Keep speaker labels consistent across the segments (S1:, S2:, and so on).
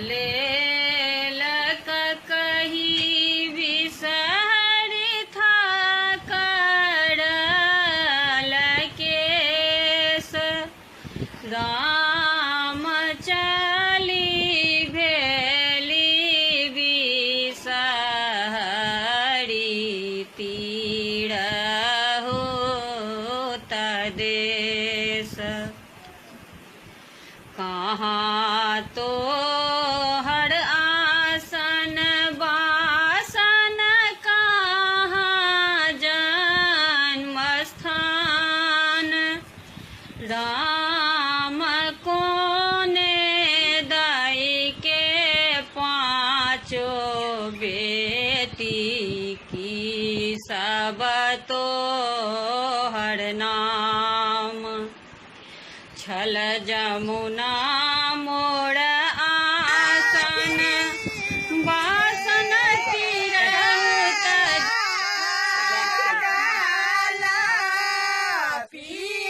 S1: खलेल कही बिसरि था करल केस राम चली भेली बिसरि तीर होत देश कहाँ तो हर आसन बासन कहाँ जन्म स्थान राम कोने दाई के पांचों बेटी की सब तो हर नाम छल जमुना मोर आसन बासन तीरथ
S2: पिया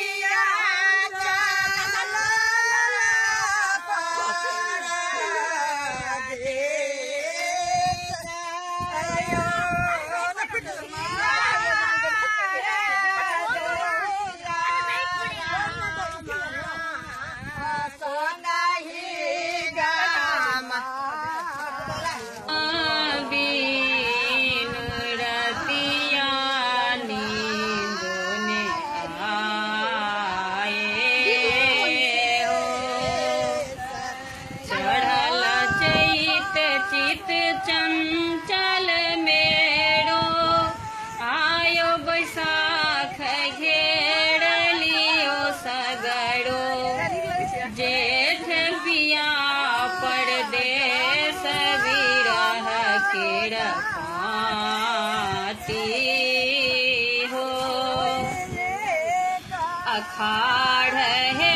S1: चंचल मेरो आयो बैसाख घेर लियो सगरो जेठ बिया परदेश विरह केर काटी हो अखाड़ है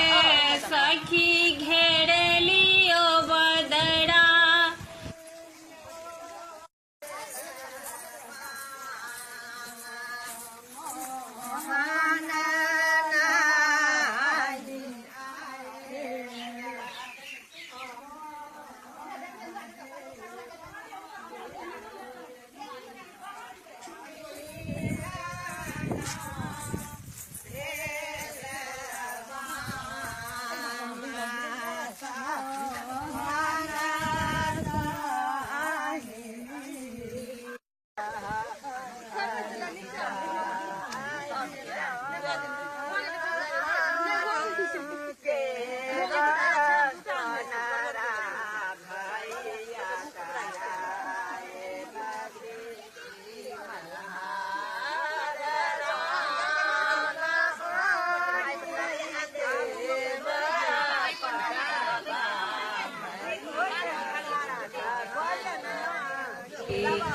S1: सखी घेर लियो बदरा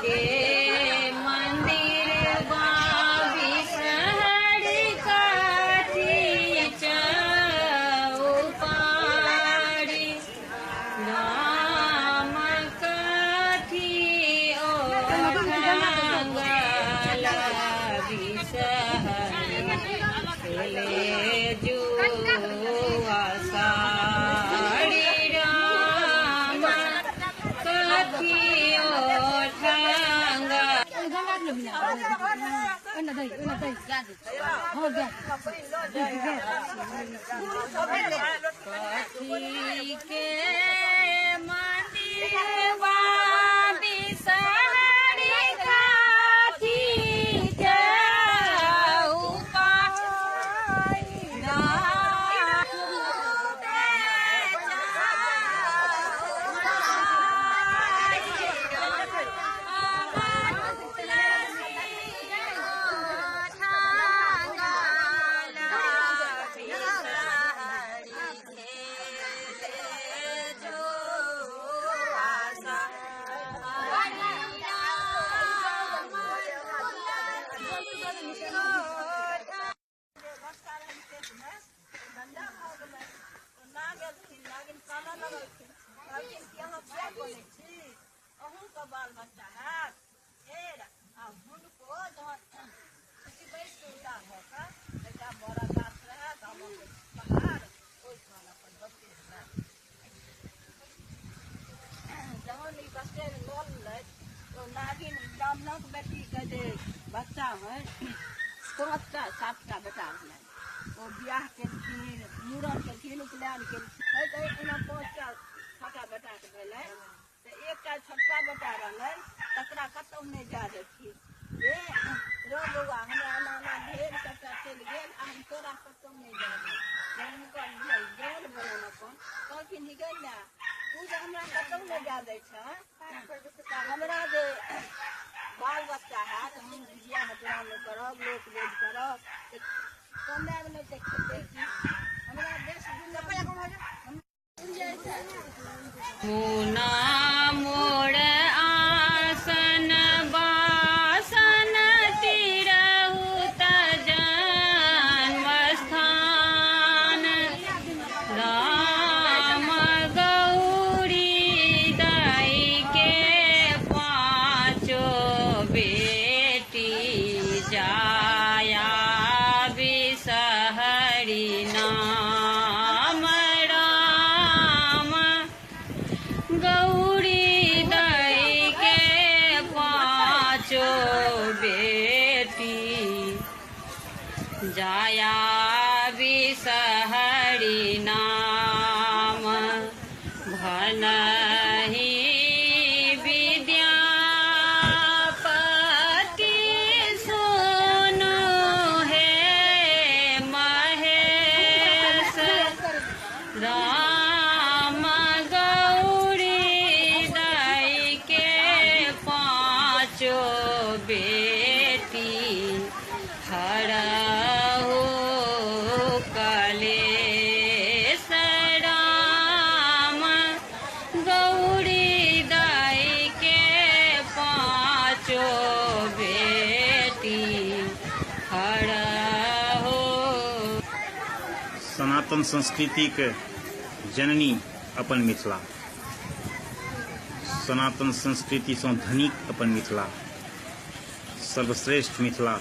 S1: के मंदिर बाबी सहर काठी चौपाड़ी राम काठी ओठंगल बिसहर ले जुआ साड़ी राम काठी के मंदिर बाबी सहरी काठी
S2: बाल बच्चा है कष्टे लोल ले तो नागिन ब्राह्मणक बेटी के जे बच्चा है 5टा 7टा बेटा है वो बियाह केलखिन मूड़न केलखिन उपनयन केलखिन तो एना 5टा 6टा बेटा के भेलै तो एकटा छोटका बेटा रहलै तकरा कतौ नहीं जा देथिन रे रो बौआ हमरा नाना ढेर कटा चलि गेल आ हम तोरा कतौ नहीं जा हुनकर गेल बरन अपन कहलखिन निकल जा तू जे हमरा कतौ नहीं जा दै छ हमरा जे बाल बच्चा है तो हम बियाह दुरान करब लोक वेद करब कमाए में नहीं देखते हमरा देश
S1: मुना मोड़ आसन बासन तिरहु जन्म स्थान राम गौरी दाई के 5 बेटी जाया बिसहरी नाम राम गौरी दाई के 5 बेटी जाया बिसहरी नाम भनहि विद्यापति सुनु हे महेश राम गौरी दाई के 5 बेटी हरहु कलेश राम गौरी दाई के 5 बेटी हरहु।
S3: सनातन संस्कृति के जननी अपन मिथिला, सनातन संस्कृति से धनिक अपन मिथिला, सर्वश्रेष्ठ मिथिला।